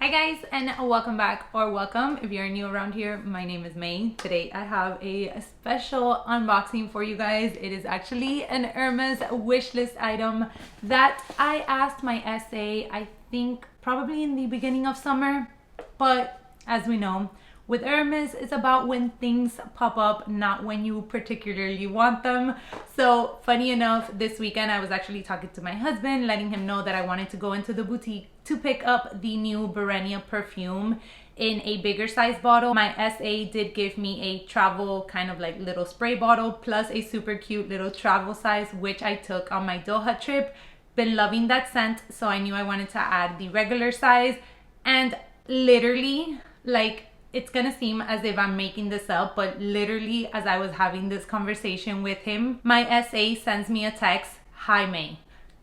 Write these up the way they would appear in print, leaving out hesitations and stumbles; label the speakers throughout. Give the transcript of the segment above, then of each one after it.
Speaker 1: Hi guys, and welcome back, or welcome if you're new around here. My name is May. Today I have a special unboxing for you guys. It is actually an Hermes wishlist item that I asked my SA, I think probably in the beginning of summer, but as we know, with Hermes, it's about when things pop up, not when you particularly want them. So funny enough, this weekend I was actually talking to my husband, letting him know that I wanted to go into the boutique to pick up the new Bahama perfume in a bigger size bottle. My SA did give me a travel kind of like little spray bottle plus a super cute little travel size, which I took on my Doha trip. Been loving that scent, so I knew I wanted to add the regular size. And literally, like, it's gonna seem as if I'm making this up, but literally as I was having this conversation with him, my SA sends me a text, "Hi May."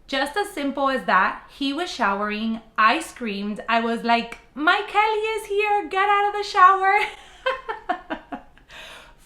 Speaker 1: Just as simple as that. He was showering, I screamed, I was like, "My Kelly is here, get out of the shower."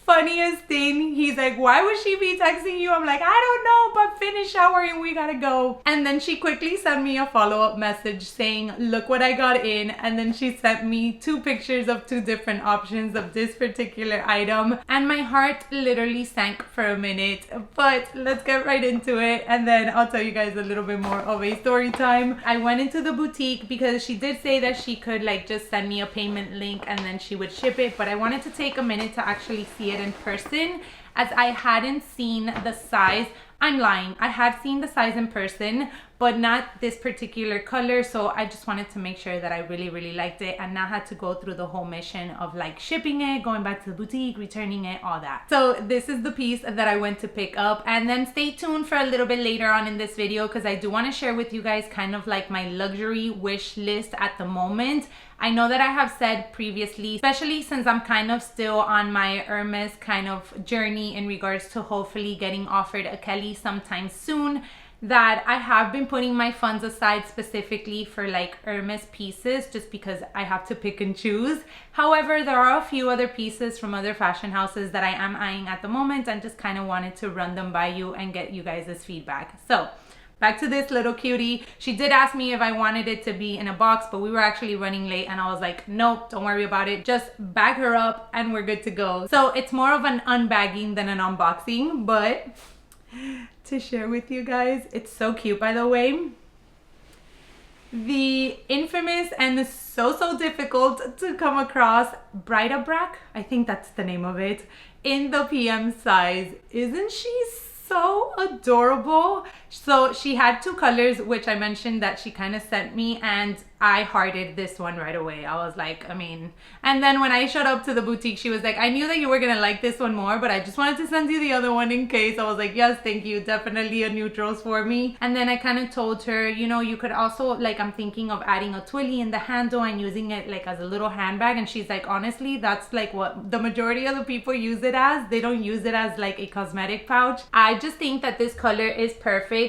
Speaker 1: Funniest thing, he's like, "Why would she be texting you?" I'm like, "I don't know, but finish showering, we gotta go." And then she quickly sent me a follow-up message saying, "Look what I got in." And then she sent me 2 pictures of 2 different options of this particular item, and my heart literally sank for a minute. But let's get right into it, and then I'll tell you guys a little bit more of a story time. I went into the boutique because she did say that she could like just send me a payment link and then she would ship it, but I wanted to take a minute to actually see it in person, as I hadn't seen the size. I'm lying, I had seen the size in person, but not this particular color, so I just wanted to make sure that I really liked it and not had to go through the whole mission of like shipping it, going back to the boutique, returning it, all that. So this is the piece that I went to pick up, and then stay tuned for a little bit later on in this video because I do want to share with you guys kind of like my luxury wish list at the moment. I know that I have said previously, especially since I'm kind of still on my Hermes kind of journey in regards to hopefully getting offered a Kelly sometime soon, that I have been putting my funds aside specifically for like Hermes pieces just because I have to pick and choose. However, there are a few other pieces from other fashion houses that I am eyeing at the moment and just kind of wanted to run them by you and get you guys' feedback. So back to this little cutie. She did ask me if I wanted it to be in a box, but we were actually running late and I was like, nope, don't worry about it. Just bag her up and we're good to go. So it's more of an unbagging than an unboxing, but to share with you guys, it's so cute, by the way. The infamous and so difficult to come across Bright-a-Brack, I think that's the name of it, in the PM size. Isn't she so adorable? So she had 2 colors, which I mentioned that she kind of sent me, and I hearted this one right away. I was like, and then when I showed up to the boutique, she was like, "I knew that you were gonna like this one more, but I just wanted to send you the other one in case." I was like, "Yes, thank you, definitely a neutrals for me." And then I kind of told her, you know, you could also, like, I'm thinking of adding a twilly in the handle and using it like as a little handbag. And she's like, "Honestly, that's like what the majority of the people use it as. They don't use it as like a cosmetic pouch." I just think that this color is perfect.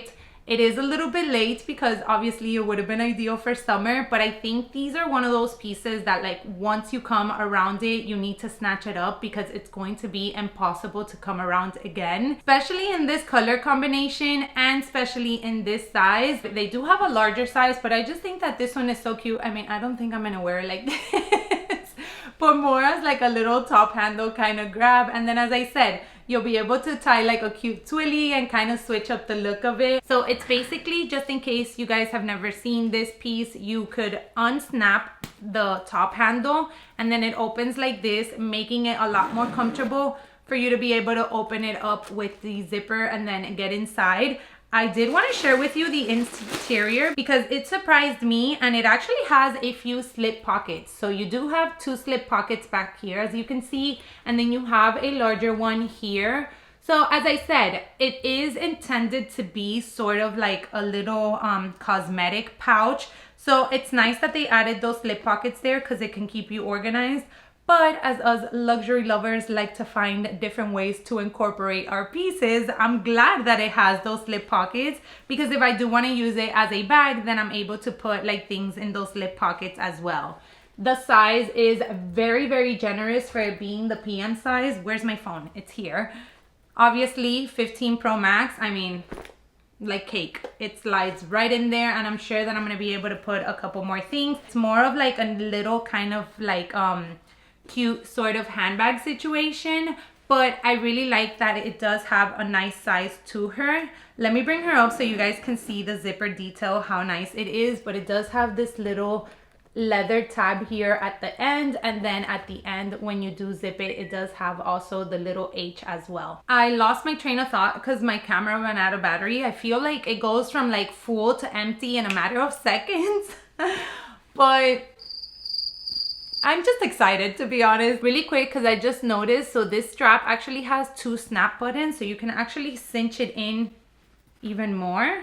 Speaker 1: It is a little bit late because obviously it would have been ideal for summer, but I think these are one of those pieces that like once you come around it, you need to snatch it up because it's going to be impossible to come around again, especially in this color combination and especially in this size. They do have a larger size, but I just think that this one is so cute. I don't think I'm gonna wear it like this, but more as like a little top handle kind of grab. And then, as I said, you'll be able to tie like a cute twilly and kind of switch up the look of it. So it's basically, just in case you guys have never seen this piece, you could unsnap the top handle and then it opens like this, making it a lot more comfortable for you to be able to open it up with the zipper and then get inside. I did want to share with you the interior because it surprised me, and it actually has a few slip pockets. So you do have 2 slip pockets back here, as you can see, and then you have a larger one here. So as I said, it is intended to be sort of like a little cosmetic pouch. So it's nice that they added those slip pockets there because it can keep you organized. But as us luxury lovers like to find different ways to incorporate our pieces, I'm glad that it has those slip pockets, because if I do want to use it as a bag, then I'm able to put like things in those slip pockets as well. The size is very generous for it being the PM size. Where's my phone? It's here. Obviously 15 Pro Max. like cake. It slides right in there, and I'm sure that I'm gonna be able to put a couple more things. It's more of like a little kind of like cute sort of handbag situation, but I really like that it does have a nice size to her. Let me bring her up so you guys can see the zipper detail, how nice it is. But it does have this little leather tab here at the end, and then at the end when you do zip it, it does have also the little H as well. I lost my train of thought because my camera ran out of battery. I feel like it goes from like full to empty in a matter of seconds. But I'm just excited, to be honest. Really quick, because I just noticed, so this strap actually has 2 snap buttons, so you can actually cinch it in even more.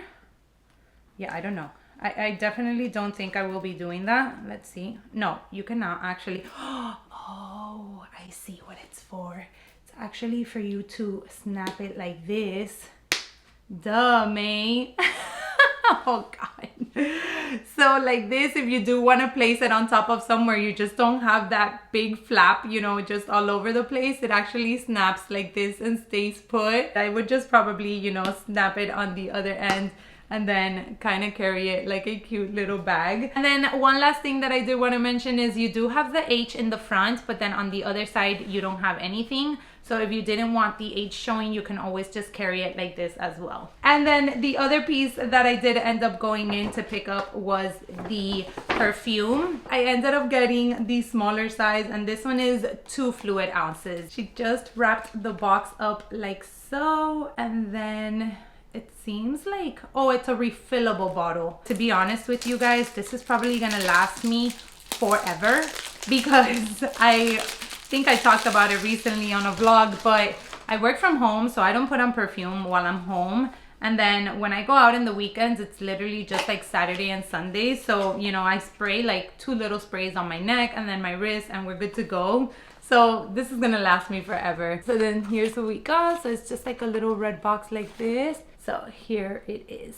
Speaker 1: Yeah, I don't know. I definitely don't think I will be doing that. Let's see. No, you cannot actually. Oh, I see what it's for. It's actually for you to snap it like this. Duh, mate. Oh God. So like this, if you do want to place it on top of somewhere, you just don't have that big flap, you know, just all over the place. It actually snaps like this and stays put. I would just probably, you know, snap it on the other end and then kind of carry it like a cute little bag. And then one last thing that I did want to mention is you do have the H in the front, but then on the other side you don't have anything. So if you didn't want the H showing, you can always just carry it like this as well. And then the other piece that I did end up going in to pick up was the perfume. I ended up getting the smaller size, and this one is 2 fluid ounces. She just wrapped the box up like so, and then it seems like, oh, it's a refillable bottle. To be honest with you guys, this is probably gonna last me forever, because I think I talked about it recently on a vlog, but I work from home, so I don't put on perfume while I'm home. And then when I go out in the weekends, it's literally just like Saturday and Sunday. So, you know, I spray like 2 little sprays on my neck and then my wrist, and we're good to go. So this is gonna last me forever. So then here's what we got. So it's just like a little red box like this. So here it is.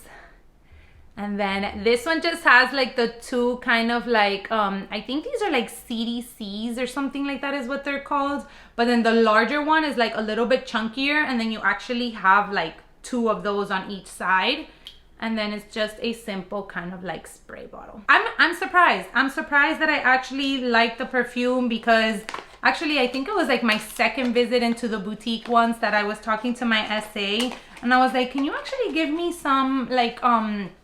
Speaker 1: And then this one just has like the 2 kind of like, I think these are like CDCs or something like that is what they're called. But then the larger one is like a little bit chunkier, and then you actually have like 2 of those on each side. And then it's just a simple kind of like spray bottle. I'm surprised. I'm surprised that I actually like the perfume, because actually I think it was like my 2nd visit into the boutique ones that I was talking to my SA, and I was like, can you actually give me some like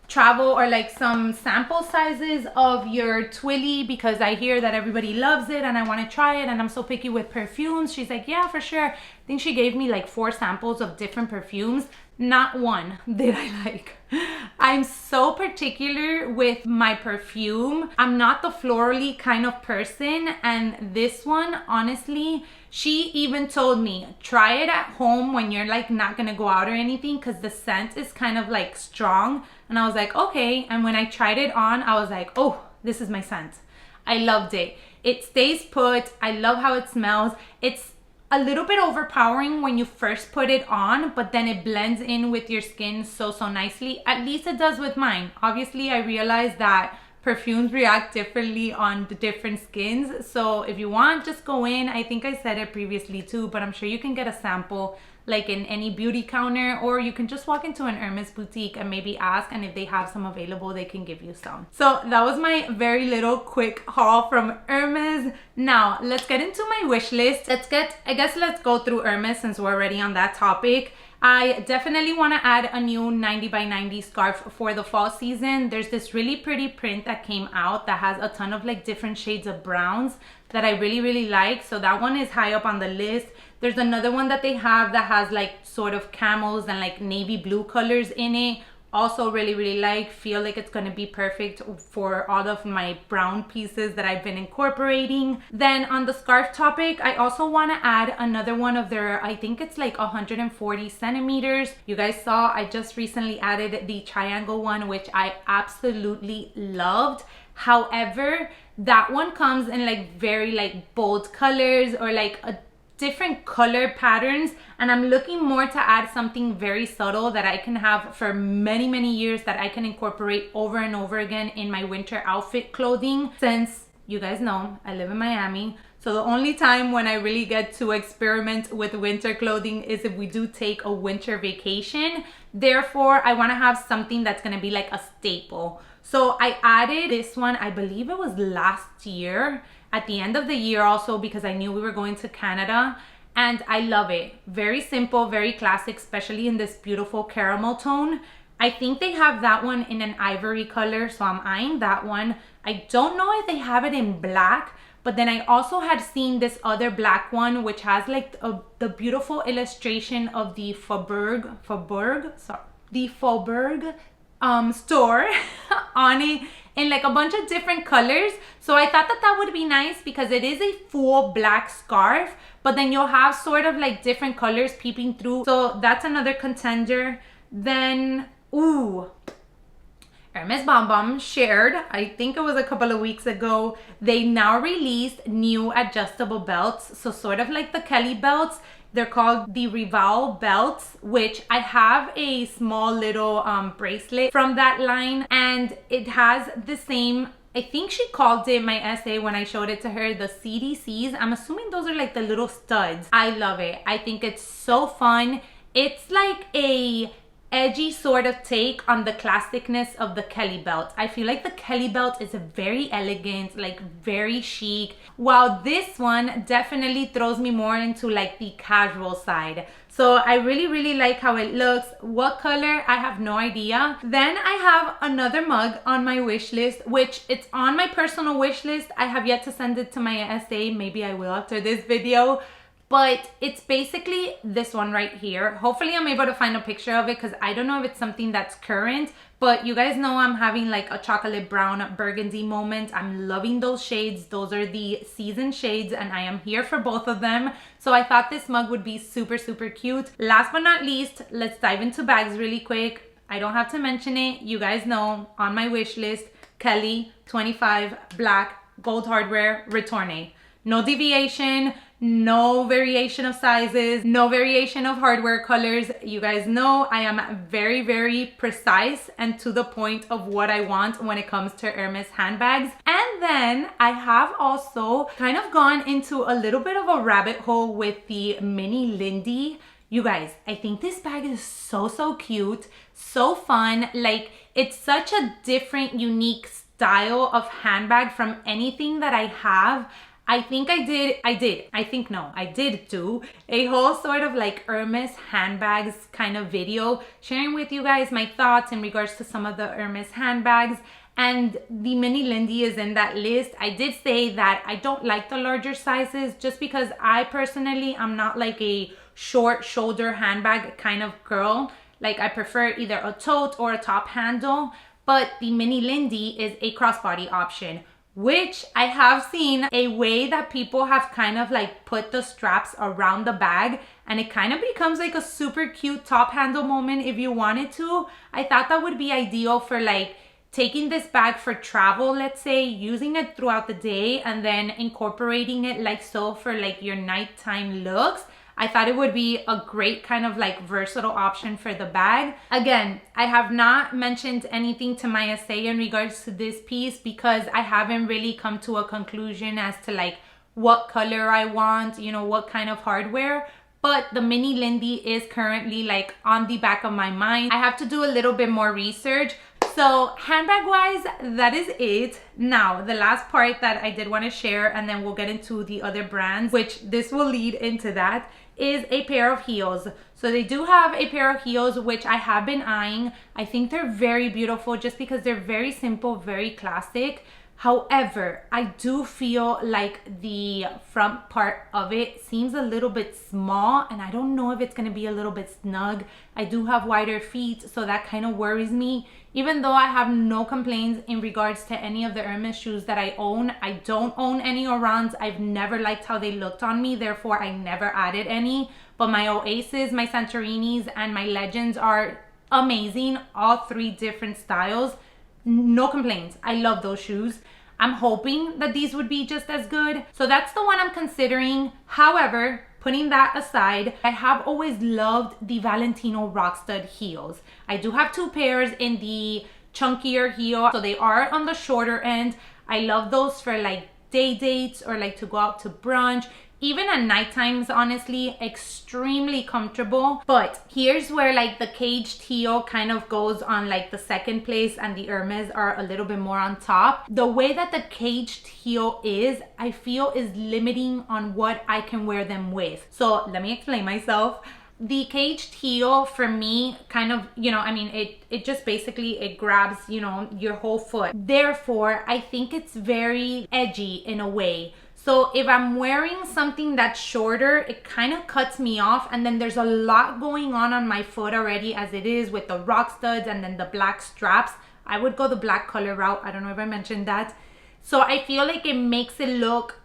Speaker 1: travel or like some sample sizes of your Twilly, because I hear that everybody loves it and I want to try it, and I'm so picky with perfumes. She's like, yeah, for sure. I think she gave me like 4 samples of different perfumes. Not one did I like. I'm so particular with my perfume. I'm not the florally kind of person, and this one, honestly, she even told me, try it at home when you're like not gonna go out or anything, because the scent is kind of like strong. And I was like, okay. And when I tried it on, I was like, oh, this is my scent. I loved it. It stays put. I love how it smells. It's a little bit overpowering when you first put it on, but then it blends in with your skin so nicely. At least it does with mine. Obviously, I realized that perfumes react differently on the different skins. So if you want, just go in. I think I said it previously too, but I'm sure you can get a sample like in any beauty counter, or you can just walk into an Hermes boutique and maybe ask, and if they have some available, they can give you some. So that was my very little quick haul from Hermes. Now let's get into my wish list. Let's go through Hermes since we're already on that topic. I definitely want to add a new 90 by 90 scarf for the fall season. There's this really pretty print that came out that has a ton of like different shades of browns that I really like. So that one is high up on the list. There's another one that they have that has like sort of camels and like navy blue colors in it. Also really like, feel like it's going to be perfect for all of my brown pieces that I've been incorporating. Then on the scarf topic, I also want to add another one of their, I think it's like 140 centimeters. You guys saw I just recently added the triangle one, which I absolutely loved. However, that one comes in like very like bold colors or like a different color patterns, and I'm looking more to add something very subtle that I can have for many years, that I can incorporate over and over again in my winter outfit clothing, since You guys know I live in Miami. So the only time when I really get to experiment with winter clothing is if we do take a winter vacation. Therefore, I want to have something that's going to be like a staple. So I added this one, I believe it was last year, at the end of the year also, because I knew we were going to Canada. And I love it. Very simple, very classic, especially in this beautiful caramel tone. I think they have that one in an ivory color, so I'm eyeing that one. I don't know if they have it in black, but then I also had seen this other black one, which has like the beautiful illustration of the Faubourg store on it in like a bunch of different colors. So I thought that that would be nice because it is a full black scarf, but then you'll have sort of like different colors peeping through. So that's another contender. Then, ooh, Hermes Bonbon shared, I think it was a couple of weeks ago, they now released new adjustable belts. So sort of like the Kelly belts. They're called the Rival belts, which I have a small little bracelet from that line, and it has the same, I think she called it, my essay when I showed it to her, the CDCs. I'm assuming those are like the little studs. I love it. I think it's so fun. It's like a edgy sort of take on the classicness of the Kelly belt. I feel like the Kelly belt is a very elegant, like very chic, while this one definitely throws me more into like the casual side. So I really like how it looks. What color? I have no idea. Then I have another mug on my wish list, which it's on my personal wish list. I have yet to send it to my SA. Maybe I will after this video. But it's basically this one right here. Hopefully I'm able to find a picture of it because I don't know if it's something that's current. But you guys know I'm having like a chocolate brown burgundy moment. I'm loving those shades. Those are the season shades and I am here for both of them. So I thought this mug would be super cute. Last but not least, let's dive into bags really quick. I don't have to mention it. You guys know on my wish list, Kelly 25 black gold hardware Retourne. No deviation, no variation of sizes, no variation of hardware colors. You guys know I am very precise and to the point of what I want when it comes to Hermes handbags. And then I have also kind of gone into a little bit of a rabbit hole with the Mini Lindy. You guys, I think this bag is so cute, so fun. Like, it's such a different, unique style of handbag from anything that I have. I did do a whole sort of like Hermes handbags kind of video, sharing with you guys my thoughts in regards to some of the Hermes handbags, and the Mini Lindy is in that list. I did say that I don't like the larger sizes just because I personally am not like a short shoulder handbag kind of girl. Like, I prefer either a tote or a top handle, but the Mini Lindy is a crossbody option, which I have seen a way that people have kind of like put the straps around the bag and it kind of becomes like a super cute top handle moment if you wanted to. I thought that would be ideal for like taking this bag for travel, let's say, using it throughout the day and then incorporating it like so for like your nighttime looks. I thought it would be a great kind of like versatile option for the bag. Again, I have not mentioned anything to my essay in regards to this piece because I haven't really come to a conclusion as to like what color I want, you know, what kind of hardware. But the Mini Lindy is currently like on the back of my mind. I have to do a little bit more research. So handbag wise, that is it. Now, the last part that I did want to share, and then we'll get into the other brands, which this will lead into that, is a pair of heels. So they do have a pair of heels, which I have been eyeing. I think they're very beautiful just because they're very simple, very classic. However, I do feel like the front part of it seems a little bit small and I don't know if it's going to be a little bit snug. I do have wider feet, so that kind of worries me. Even though I have no complaints in regards to any of the Hermes shoes that I own. I don't own any Orans. I've never liked how they looked on me, therefore I never added any. But my Oasis, my Santorinis, and my Legends are amazing. All three different styles. No complaints. I love those shoes. I'm hoping that these would be just as good. So that's the one I'm considering. However, putting that aside, I have always loved the Valentino Rockstud heels. I do have two pairs in the chunkier heel, so they are on the shorter end. I love those for like day dates or like to go out to brunch. Even at night times, honestly, extremely comfortable. But here's where like the caged heel kind of goes on like the second place and the Hermes are a little bit more on top. The way that the caged heel is, I feel is limiting on what I can wear them with. So let me explain myself. The caged heel for me kind of, you know, I mean, it just basically, it grabs, you know, your whole foot. Therefore, I think it's very edgy in a way. So if I'm wearing something that's shorter, it kind of cuts me off. And then there's a lot going on my foot already as it is with the rock studs and then the black straps. I would go the black color route. I don't know if I mentioned that. So I feel like it makes it look,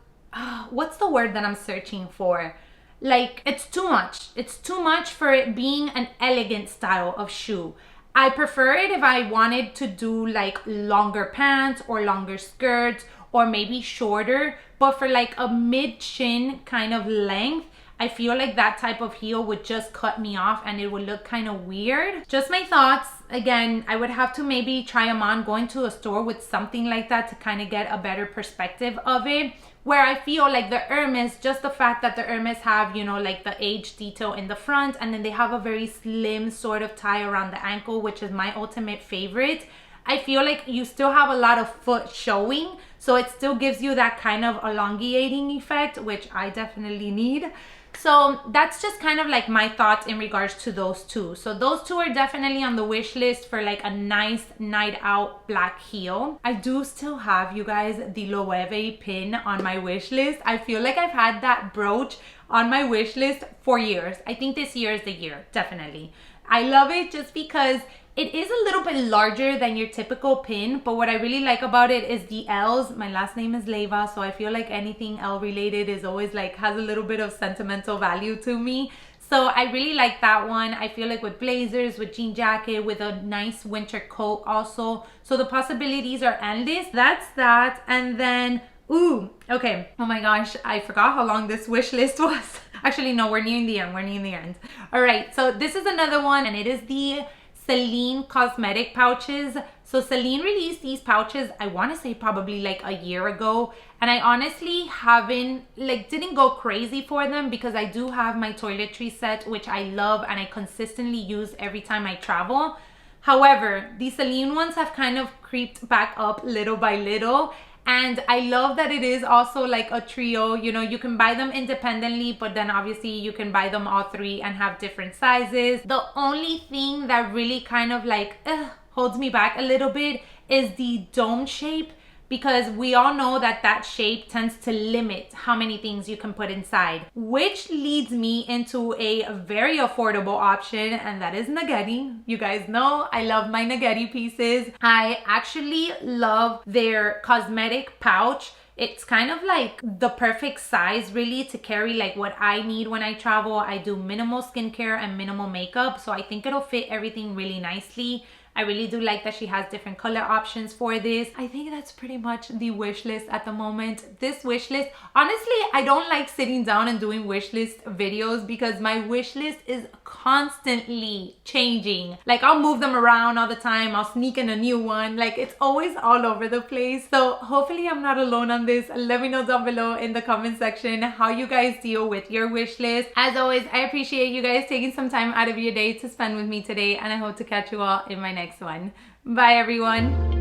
Speaker 1: what's the word that I'm searching for? Like, it's too much. It's too much for it being an elegant style of shoe. I prefer it if I wanted to do like longer pants or longer skirts or maybe shorter. But for like a mid-shin kind of length, I feel like that type of heel would just cut me off and it would look kind of weird. Just my thoughts. Again, I would have to maybe try them on going to a store with something like that to kind of get a better perspective of it. Where I feel like the Hermes, just the fact that the Hermes have, you know, like the age detail in the front and then they have a very slim sort of tie around the ankle, which is my ultimate favorite. I feel like you still have a lot of foot showing, so it still gives you that kind of elongating effect, which I definitely need. So that's just kind of like my thoughts in regards to those two. So those two are definitely on the wish list for like a nice night out black heel. I do still have, you guys, the Loewe pin on my wish list. I feel like I've had that brooch on my wish list for years. I think this year is the year, definitely. I love it just because it is a little bit larger than your typical pin, but what I really like about it is the L's. My last name is Leva, so I feel like anything L related is always like has a little bit of sentimental value to me. So I really like that one. I feel like with blazers, with jean jacket, with a nice winter coat also. So the possibilities are endless. That's that. And then, ooh, okay. Oh my gosh, I forgot how long this wish list was. Actually, no, we're nearing the end. We're nearing the end. All right, so this is another one, and it is the Celine cosmetic pouches. So Celine released these pouches, I want to say probably like a year ago, and I honestly didn't go crazy for them because I do have my toiletry set, which I love and I consistently use every time I travel. However, the Celine ones have kind of creeped back up little by little. And I love that it is also like a trio. You know, you can buy them independently, but then obviously you can buy them all three and have different sizes. The only thing that really kind of like holds me back a little bit is the dome shape, because we all know that that shape tends to limit how many things you can put inside, which leads me into a very affordable option, and that is Naghetti. You guys know I love my Naghetti pieces. I actually love their cosmetic pouch. It's kind of like the perfect size really to carry like what I need when I travel. I do minimal skincare and minimal makeup, so I think it'll fit everything really nicely. I really do like that she has different color options for this. I think that's pretty much the wish list at the moment. This wish list, honestly, I don't like sitting down and doing wish list videos because my wish list is constantly changing. Like, I'll move them around all the time. I'll sneak in a new one. Like, it's always all over the place. So hopefully I'm not alone on this. Let me know down below in the comment section how you guys deal with your wish list. As always, I appreciate you guys taking some time out of your day to spend with me today, and I hope to catch you all in my next one. Bye everyone.